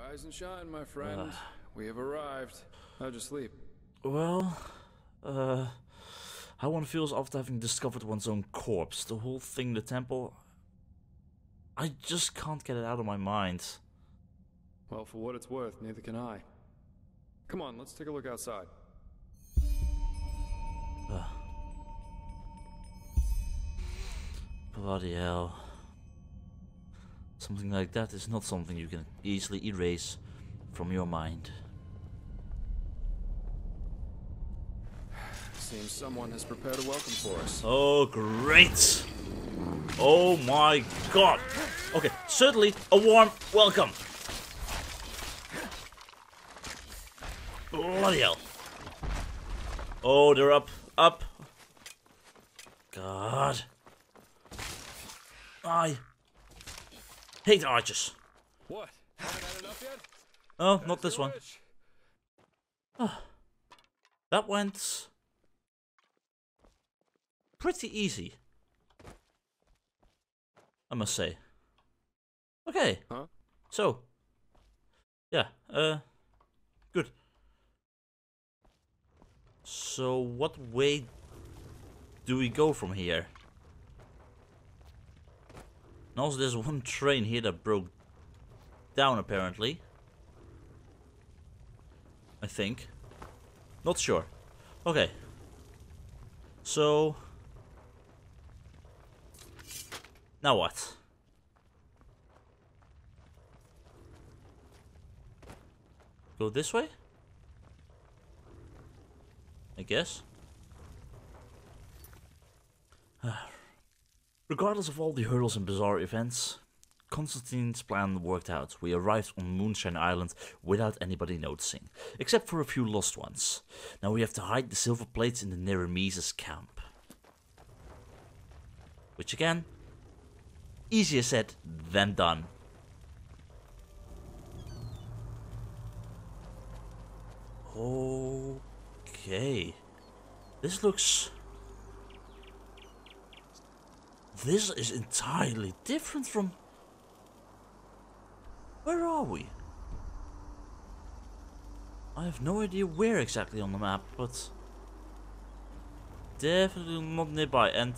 Rise and shine, my friend. We have arrived. How'd you sleep? Well, how one feels after having discovered one's own corpse. The whole thing, the temple, I just can't get it out of my mind. Well, for what it's worth, neither can I. Come on, let's take a look outside. Bloody hell. Something like that is not something you can easily erase from your mind. Seems someone has prepared a welcome for us. Oh, great! Oh my god! Okay, certainly a warm welcome. Bloody hell. Oh, they're up. God. I hate archers. What? Haven't had enough yet? Oh, not this one. That went pretty easy, I must say. Okay. Huh? So, yeah, good. So, what way do we go from here? And also, there's one train here that broke down, apparently. I think. Not sure. Okay. So, now what? Go this way? I guess. Regardless of all the hurdles and bizarre events, Constantine's plan worked out. We arrived on Moonshine Island without anybody noticing, except for a few lost ones. Now we have to hide the silver plates in the Nehrimese's camp. Which again, easier said than done. Okay. This is entirely different from... Where are we? I have no idea where exactly on the map, but... Definitely not nearby, and...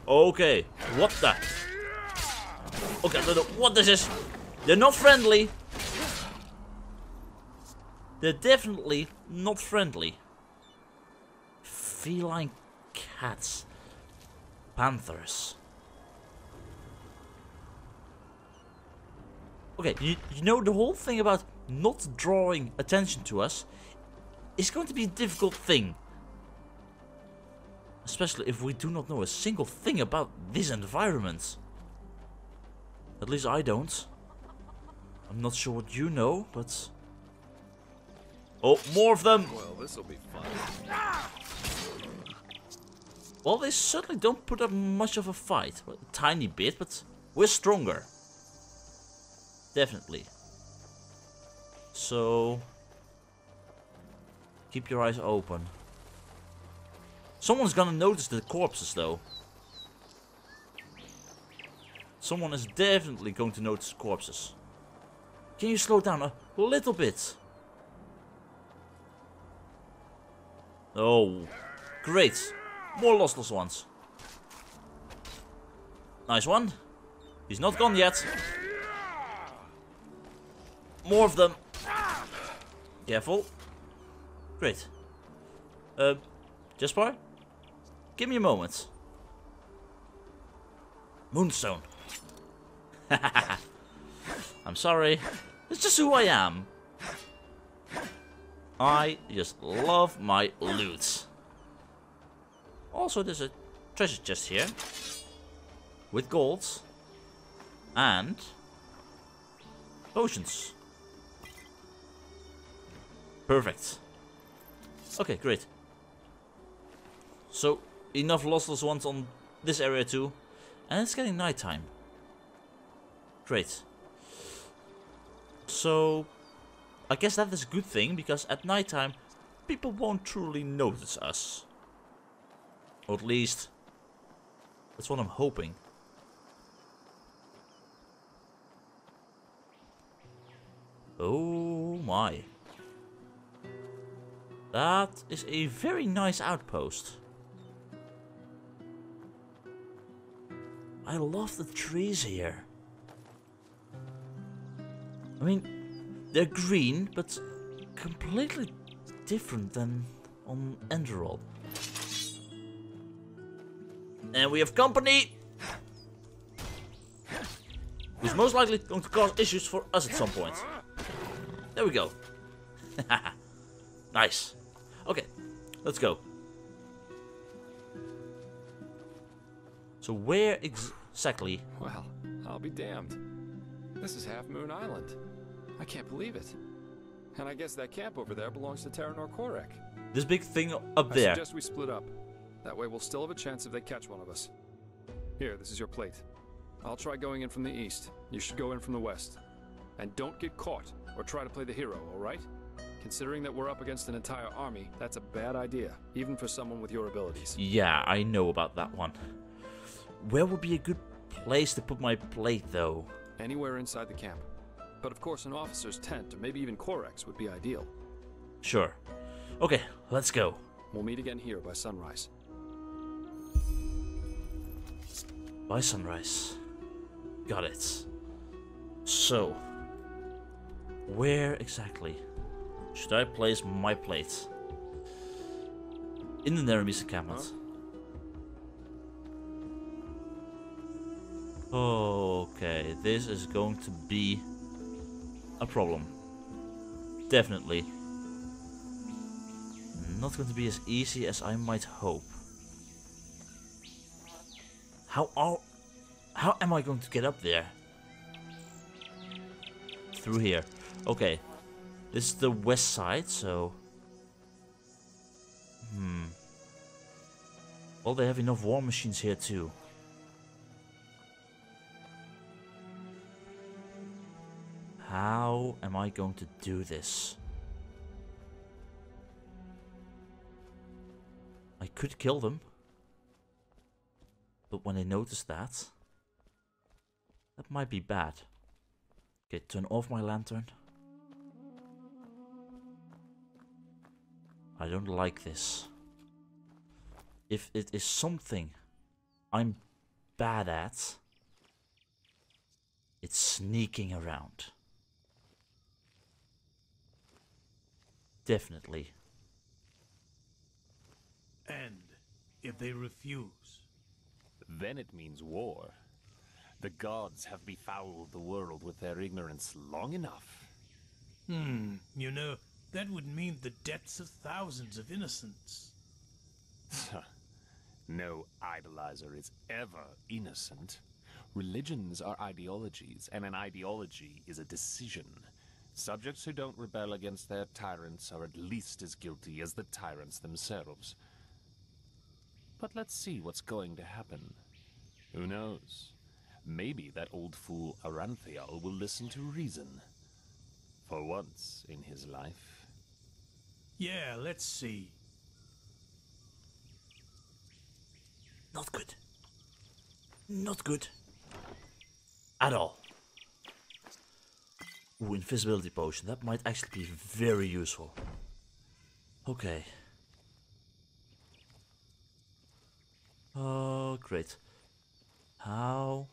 Okay, what the... Okay, what this is? They're not friendly! They're definitely not friendly. Feline cats. Panthers. Okay, you know, the whole thing about not drawing attention to us is going to be a difficult thing. Especially if we do not know a single thing about this environment. At least I don't. I'm not sure what you know, but... Oh, more of them! Well, this'll be fun. Well, they certainly don't put up much of a fight. Well, a tiny bit, but we're stronger. Definitely. So... keep your eyes open. Someone's gonna notice the corpses, though. Someone is definitely going to notice corpses. Can you slow down a little bit? Oh, great. More lossless ones. Nice one. He's not gone yet. More of them. Careful. Great. Jasper? Give me a moment. Moonstone. I'm sorry. It's just who I am. I just love my loot. Also, there's a treasure chest here. With gold. And... potions. Perfect. Okay, great. So, enough lossless ones on this area too. And it's getting nighttime. Great. So... I guess that is a good thing, because at nighttime, people won't truly notice us. Or at least, that's what I'm hoping. Oh my. That is a very nice outpost. I love the trees here. I mean, they're green, but completely different than on Enderal. And we have company! Who's most likely going to cause issues for us at some point. There we go. Nice. Okay, let's go. So where exactly? Well, I'll be damned. This is Half Moon Island. I can't believe it. And I guess that camp over there belongs to Terranor Korek. This big thing up there. I suggest we split up. That way we'll still have a chance if they catch one of us. Here, this is your plate. I'll try going in from the east. You should go in from the west. And don't get caught, or try to play the hero, alright? Considering that we're up against an entire army, that's a bad idea, even for someone with your abilities. Yeah, I know about that one. Where would be a good place to put my plate, though? Anywhere inside the camp. But of course an officer's tent, or maybe even Korek's, would be ideal. Sure. Okay, let's go. We'll meet again here by sunrise. By sunrise. Got it. So, where exactly should I place my plate? In the Nehrimese encampment. Huh? Okay, this is going to be a problem. Definitely. Not going to be as easy as I might hope. How am I going to get up there? Through here. Okay. This is the west side, so... Well, they have enough war machines here too. How am I going to do this? I could kill them. But when they notice that... That might be bad. Okay, turn off my lantern. I don't like this. If it is something I'm bad at, it's sneaking around. Definitely. And if they refuse? Then it means war. The gods have befouled the world with their ignorance long enough. You know, that would mean the deaths of thousands of innocents. No idolizer is ever innocent. Religions are ideologies, and an ideology is a decision. Subjects who don't rebel against their tyrants are at least as guilty as the tyrants themselves. But let's see what's going to happen. Who knows? Maybe that old fool Aranthial will listen to reason. For once in his life. Yeah, let's see. Not good. Not good. At all. Ooh, invisibility potion. That might actually be very useful. Okay. Oh, great. How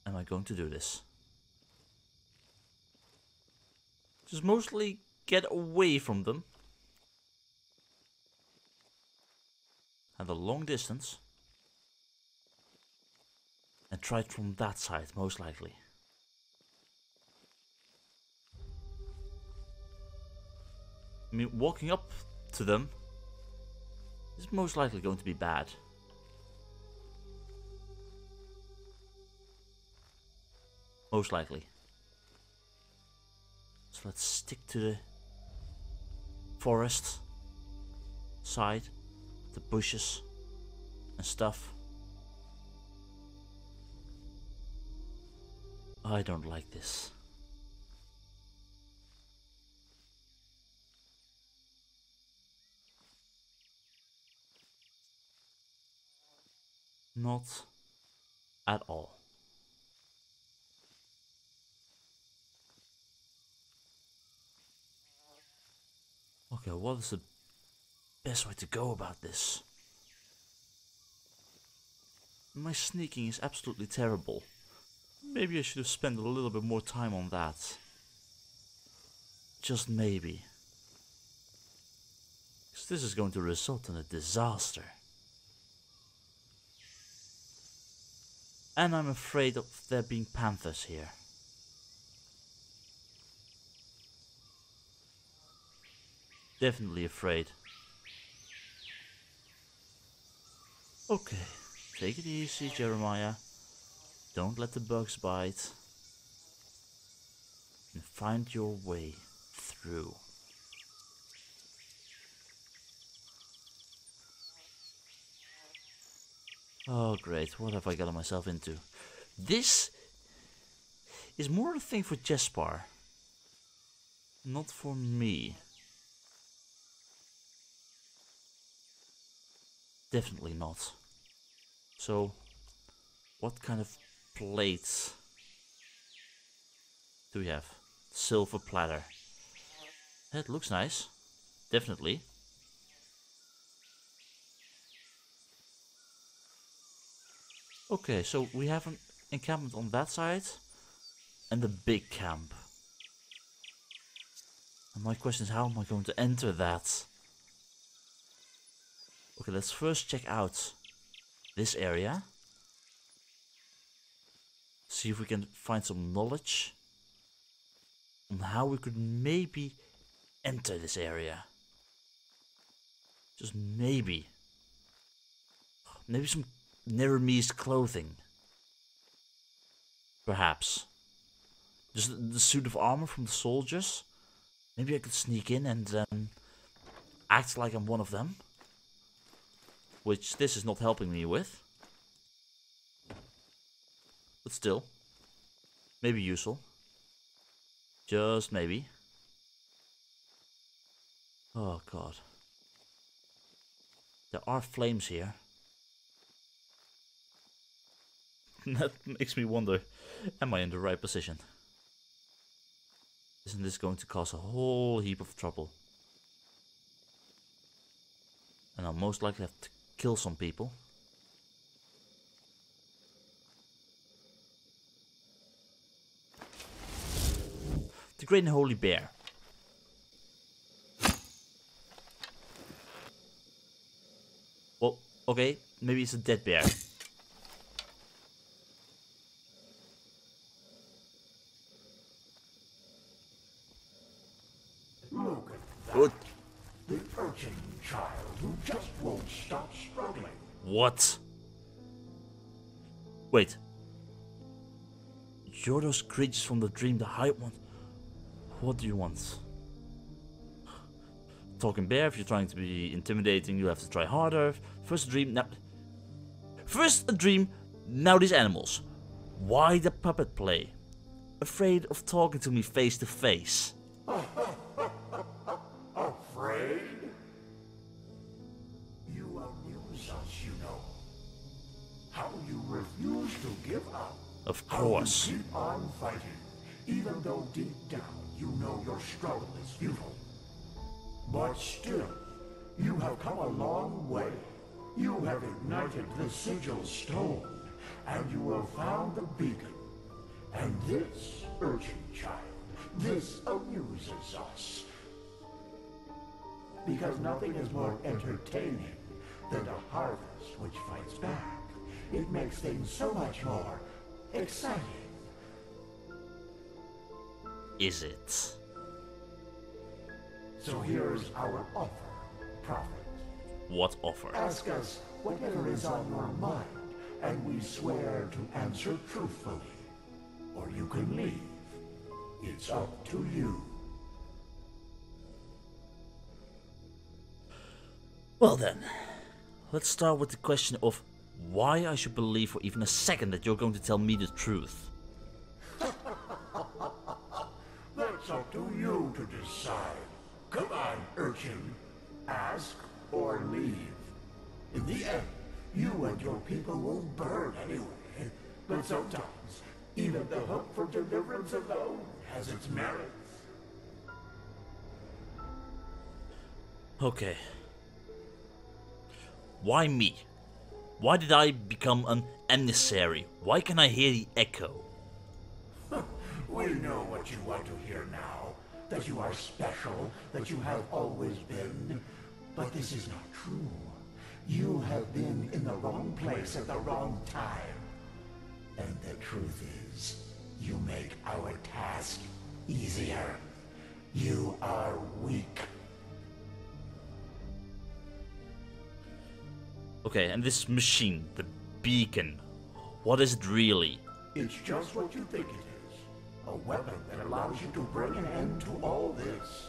am I going to do this? Just mostly get away from them. And a long distance. And try it from that side, most likely. I mean, walking up to them is most likely going to be bad. Most likely. So let's stick to the forest side, the bushes and stuff. I don't like this. Not at all. Okay, what is the best way to go about this? My sneaking is absolutely terrible. Maybe I should have spent a little bit more time on that. Just maybe. Because this is going to result in a disaster. And I'm afraid of there being panthers here. Definitely afraid. Okay, take it easy, Jeremiah. Don't let the bugs bite. And find your way through. Oh great, what have I gotten myself into? This is more a thing for Jespar. Not for me. Definitely not. So, what kind of plates do we have? Silver platter. That looks nice. Definitely. Okay, so we have an encampment on that side and a big camp. And my question is, how am I going to enter that? Okay, let's first check out this area. See if we can find some knowledge on how we could maybe enter this area. Just maybe. Maybe some Nehrimese clothing. Perhaps. Just the suit of armor from the soldiers. Maybe I could sneak in and act like I'm one of them. Which this is not helping me with. But still. Maybe useful. Just maybe. Oh god. There are flames here. That makes me wonder, am I in the right position? Isn't this going to cause a whole heap of trouble? And I'll most likely have to kill some people. The Great and Holy Bear. Well, okay, maybe it's a dead bear. Look at that. Good. The urchin child who just won't stop struggling. What? Wait. You're those creatures from the dream, the high one. What do you want? Talking bear, if you're trying to be intimidating, you have to try harder. First a dream, now... First a dream, now these animals. Why the puppet play? Afraid of talking to me face to face. Afraid? You amuse us, you know. How you refuse to give up. Of course. How you keep on fighting, even though deep down you know your struggle is futile. But still, you have come a long way. You have ignited the sigil stone, and you have found the beacon. And this, urchin child, this amuses us. Because nothing is more entertaining than a harvest which fights back. It makes things so much more exciting. Is it? So here's our offer, Prophet. What offer? Ask us whatever is on your mind, and we swear to answer truthfully. Or you can leave. It's up to you. Well then, let's start with the question of why I should believe for even a second that you're going to tell me the truth. That's up to you to decide. Come on, urchin. Ask or leave. In the end, you and your people will burn anyway. But sometimes, even the hope for deliverance alone has its merits. Okay. Why me? Why did I become an emissary? Why can I hear the echo? We know what you want to hear now. That you are special, that you have always been. But this is not true. You have been in the wrong place at the wrong time. And the truth is, you make our task easier. You are weak. Okay, and this machine, the beacon, what is it really? It's just what you think it is. A weapon that allows you to bring an end to all this.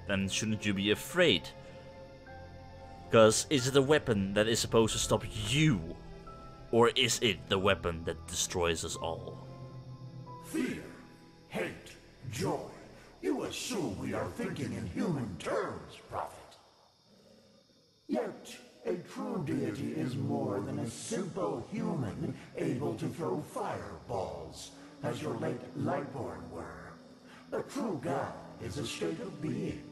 Then shouldn't you be afraid? Because is it a weapon that is supposed to stop you? Or is it the weapon that destroys us all? Fear, hate, joy. You assume we are thinking in human terms, Prophet. Yet, a true deity is more than a simple human able to throw fireballs, as your late Lightborn were. A true god is a state of being,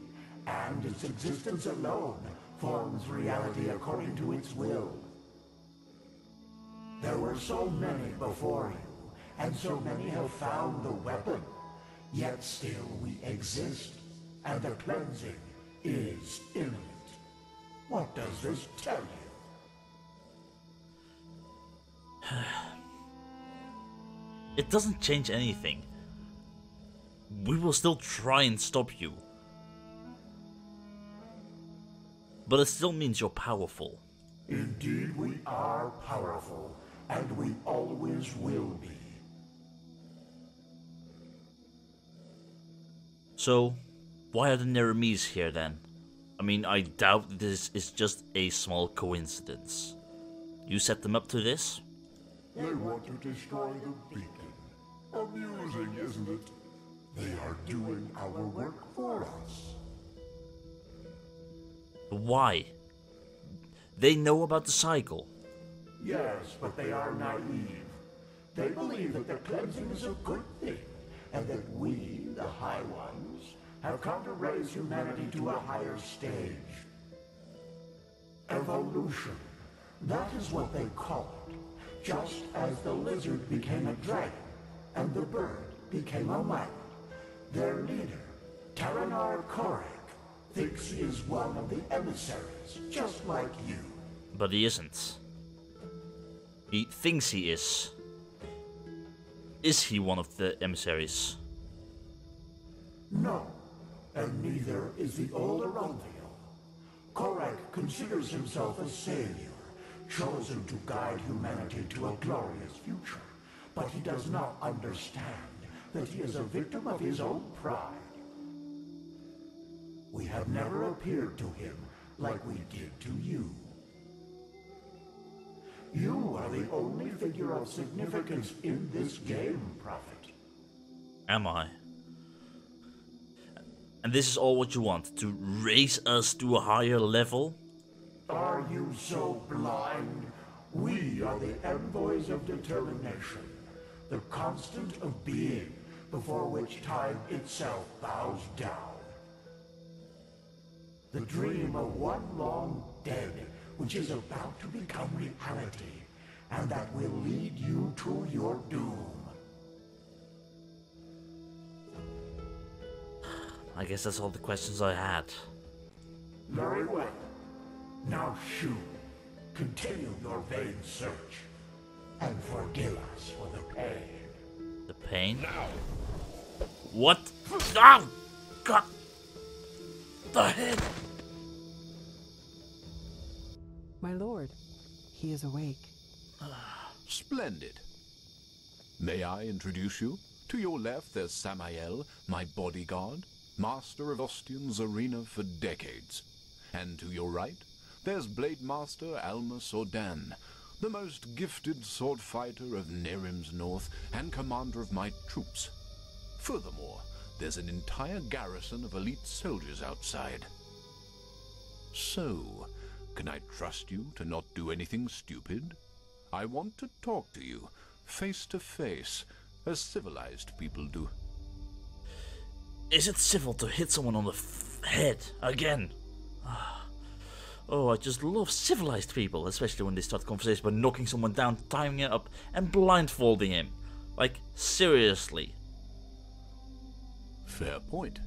and its existence alone forms reality according to its will. There were so many before you, and so many have found the weapon. Yet still we exist, and the cleansing is imminent. What does this tell you? It doesn't change anything. We will still try and stop you. But it still means you're powerful. Indeed we are powerful, and we always will be. So, why are the Nehrimese here then? I mean, I doubt this is just a small coincidence. You set them up to this? They want to destroy the beacon. Amusing, isn't it? They are doing our work for us. Why? They know about the cycle. Yes, but they are naive. They believe that the cleansing is a good thing, and that we, the High Ones, have come to raise humanity to a higher stage. Evolution. That is what they call it. Just as the lizard became a dragon, and the bird became a man. Their leader, Taranar Korek, thinks he is one of the emissaries, just like you. But he isn't. He thinks he is. Is he one of the emissaries? No, and neither is the old Aranthio. Korek considers himself a savior, chosen to guide humanity to a glorious future. But he does not understand that he is a victim of his own pride. We have never appeared to him like we did to you. You are the only figure of significance in this game, Prophet. Am I? And this is all what you want? To raise us to a higher level? Are you so blind? We are the envoys of determination, the constant of being, before which time itself bows down. The dream of one long dead, which is about to become reality, and that will lead you to your doom. I guess that's all the questions I had. Very well. Now Shu, continue your vain search, and forgive us for the pain. The pain? What? Ow! God! The head! My lord, he is awake. Splendid. May I introduce you? To your left, there's Samael, my bodyguard, master of Ostian's arena for decades. And to your right, there's Blade Master Almas Ordan, the most gifted sword fighter of Nehrim's North and commander of my troops. Furthermore, there's an entire garrison of elite soldiers outside. So, can I trust you to not do anything stupid? I want to talk to you, face to face, as civilized people do. Is it civil to hit someone on the head again? Oh, I just love civilized people, especially when they start conversation by knocking someone down, tying him up, and blindfolding him. Like, seriously. Fair point.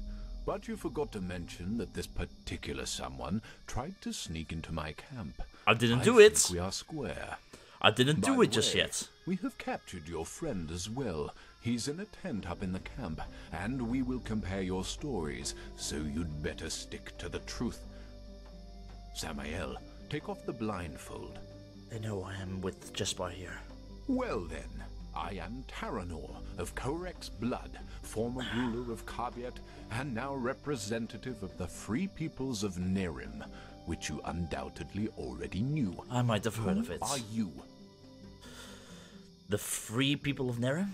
But you forgot to mention that this particular someone tried to sneak into my camp. I didn't do it. We are square. I didn't do it By the just way, yet. We have captured your friend as well. He's in a tent up in the camp, and we will compare your stories, so you'd better stick to the truth. Samael, take off the blindfold. They know I am with Jespar here. Well then, I am Taranor of Korek's blood, former ruler of Kabiet, and now representative of the free peoples of Nehrim, which you undoubtedly already knew. I might have heard of it. Who are you? The free people of Nehrim?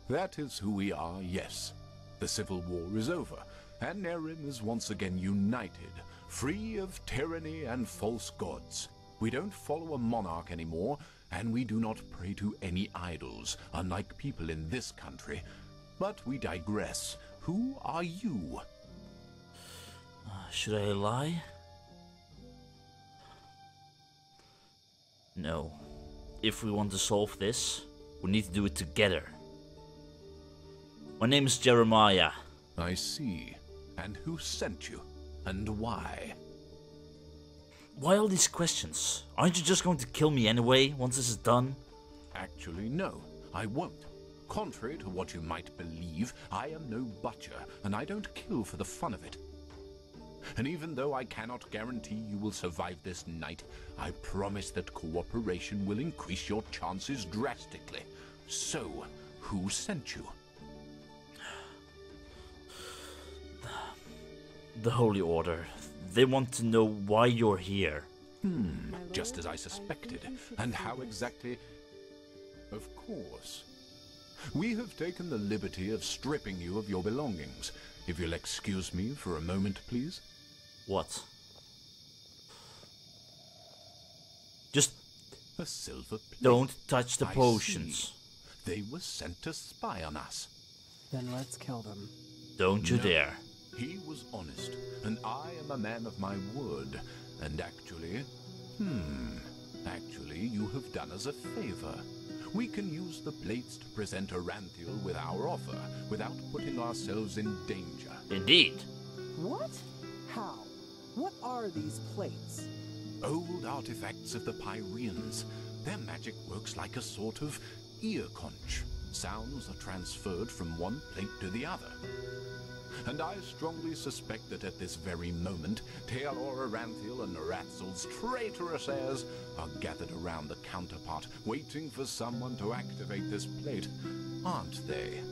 That is who we are, yes. The civil war is over, and Nehrim is once again united, free of tyranny and false gods. We don't follow a monarch anymore, and we do not pray to any idols, unlike people in this country. But we digress. Who are you? Should I lie? No. If we want to solve this, we need to do it together. My name is Jeremiah. I see. And who sent you? And why? Why all these questions? Aren't you just going to kill me anyway, once this is done? Actually, no, I won't. Contrary to what you might believe, I am no butcher, and I don't kill for the fun of it. And even though I cannot guarantee you will survive this night, I promise that cooperation will increase your chances drastically. So, who sent you? The Holy Order. They want to know why you're here. Just as I suspected. And how exactly? Of course. We have taken the liberty of stripping you of your belongings. If you'll excuse me for a moment, please. What? Just A silver plate. don't touch the I potions. see. They were sent to spy on us. Then let's kill them. Don't you No. dare. He was honest, and I am a man of my word. And actually, you have done us a favor. We can use the plates to present Aranthiel with our offer, without putting ourselves in danger. Indeed. What? How? What are these plates? Old artifacts of the Pyreans. Their magic works like a sort of ear conch. Sounds are transferred from one plate to the other. And I strongly suspect that at this very moment, Tealor Aranthiel and Ratzel's traitorous heirs are gathered around the counterpart, waiting for someone to activate this plate. Aren't they?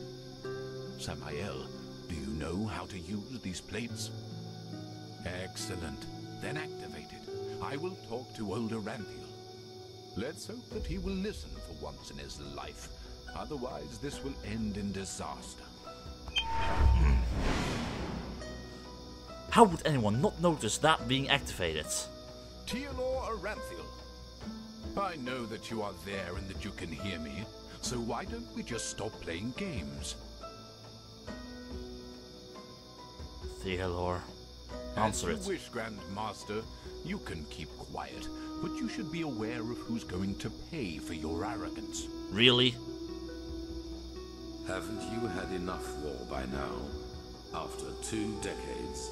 Samael, do you know how to use these plates? Excellent. Then activate it. I will talk to old Aranthiel. Let's hope that he will listen for once in his life. Otherwise, this will end in disaster. How would anyone not notice that being activated? Tealor Aranthiel, I know that you are there and that you can hear me, so why don't we just stop playing games? Thealor, answer As it. you wish, Grand Master. You can keep quiet, but you should be aware of who's going to pay for your arrogance. Really? Haven't you had enough war by now? After 2 decades?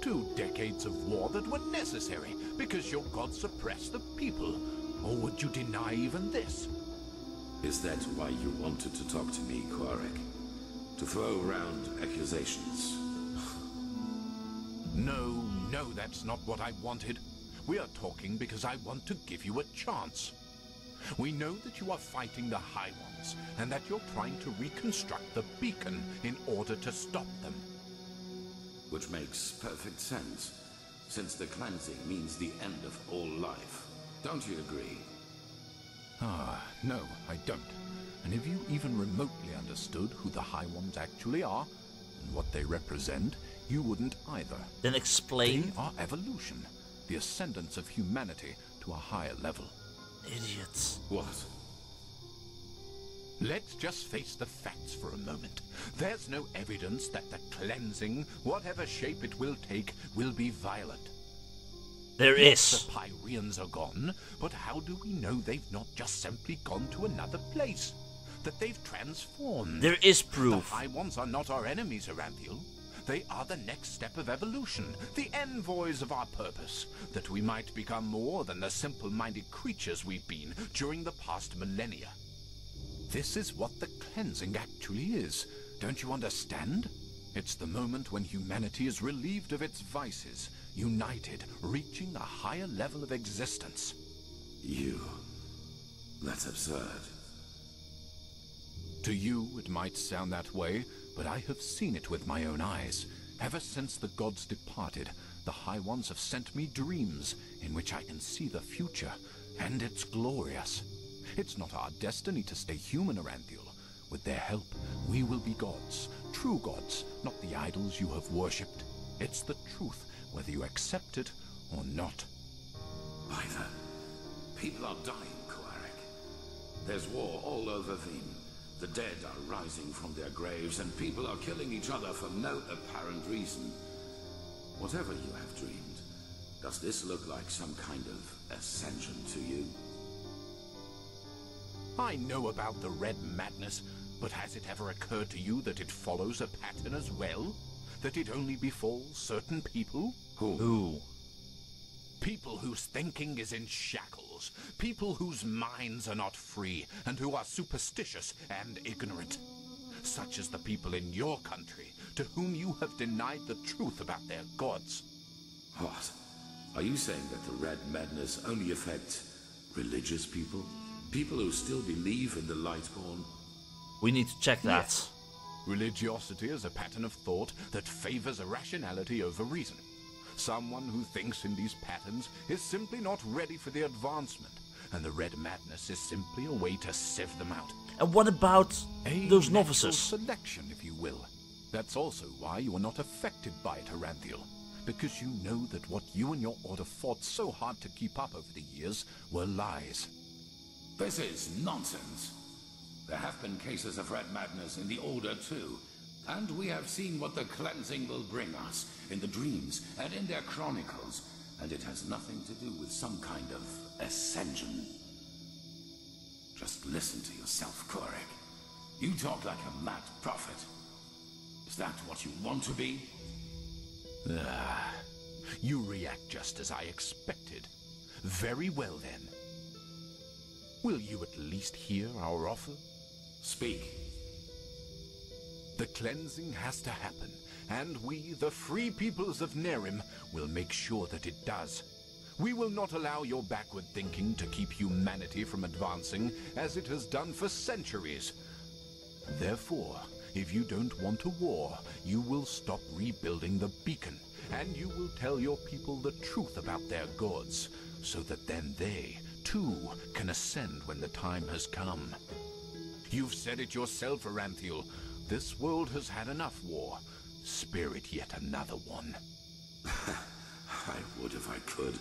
2 decades of war that were necessary because your god suppressed the people. Or would you deny even this? Is that why you wanted to talk to me, Quarek? To throw around accusations? No, that's not what I wanted. We are talking because I want to give you a chance. We know that you are fighting the High Ones, and that you're trying to reconstruct the beacon in order to stop them. Which makes perfect sense, since the cleansing means the end of all life. Don't you agree? No, I don't. And if you even remotely understood who the High Ones actually are, and what they represent, you wouldn't either. Then explain. They are evolution, the ascendance of humanity to a higher level. Idiots. What? Let's just face the facts for a moment. There's no evidence that the cleansing, whatever shape it will take, will be violent. There is. The Pyreans are gone, but how do we know they've not just simply gone to another place? That they've transformed? There is proof. The High Ones are not our enemies, Aranthiel. They are the next step of evolution, the envoys of our purpose, that we might become more than the simple-minded creatures we've been during the past millennia. This is what the cleansing actually is. Don't you understand? It's the moment when humanity is relieved of its vices, united, reaching a higher level of existence. That's absurd. To you, it might sound that way, but I have seen it with my own eyes. Ever since the gods departed, the High Ones have sent me dreams in which I can see the future, and it's glorious. It's not our destiny to stay human, Aranthiel. With their help, we will be gods, true gods, not the idols you have worshipped. It's the truth, whether you accept it or not. By the people are dying, Koarik. There's war all over Veen. The dead are rising from their graves, and people are killing each other for no apparent reason. Whatever you have dreamed, does this look like some kind of ascension to you? I know about the Red Madness, but has it ever occurred to you that it follows a pattern as well? That it only befalls certain people? Who? People whose thinking is in shackles. People whose minds are not free, and who are superstitious and ignorant. Such as the people in your country, to whom you have denied the truth about their gods. What? Are you saying that the Red Madness only affects religious people? People who still believe in the Lightborn? We need to check that. Yes. Religiosity is a pattern of thought that favors irrationality over reason. Someone who thinks in these patterns is simply not ready for the advancement, and the Red Madness is simply a way to sieve them out. And what about those natural novices? Selection, if you will. That's also why you are not affected by it, Aranthiel. Because you know that what you and your order fought so hard to keep up over the years were lies. This is nonsense. There have been cases of Red Madness in the Order too, and we have seen what the cleansing will bring us in the dreams and in their chronicles, and it has nothing to do with some kind of ascension. Just listen to yourself, Korik. You talk like a mad prophet. Is that what you want to be? You react just as I expected. Very well then. Will you at least hear our offer? Speak. The cleansing has to happen, and we, the free peoples of Nehrim, will make sure that it does. We will not allow your backward thinking to keep humanity from advancing, as it has done for centuries. Therefore, if you don't want a war, you will stop rebuilding the beacon, and you will tell your people the truth about their gods, so that then they, too, can ascend when the time has come. You've said it yourself, Aranthiel. This world has had enough war. Spare it yet another one. I would if I could.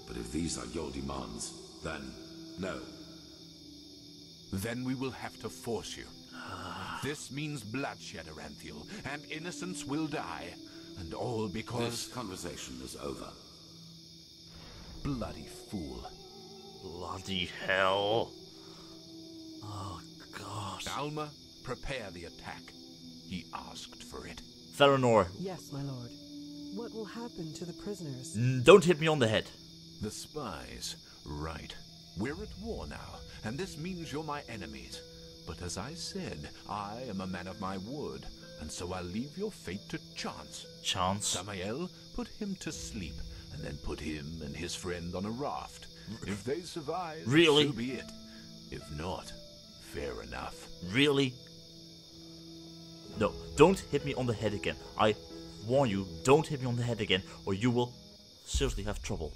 But if these are your demands, then no. Then we will have to force you. This means bloodshed, Aranthiel, and innocents will die. And all because... This conversation is over. Bloody fool. Bloody hell. Oh, God. Alma, prepare the attack. He asked for it. Theranor, Yes, my lord. What will happen to the prisoners? don't hit me on the head. The spies. Right. We're at war now, and this means you're my enemies. But as I said, I am a man of my word, and so I'll leave your fate to chance. Chance? Samael, put him to sleep, and then put him and his friend on a raft. If they survive, Really? so be it. If not, fair enough. Really? No, don't hit me on the head again. I warn you, don't hit me on the head again, or you will seriously have trouble.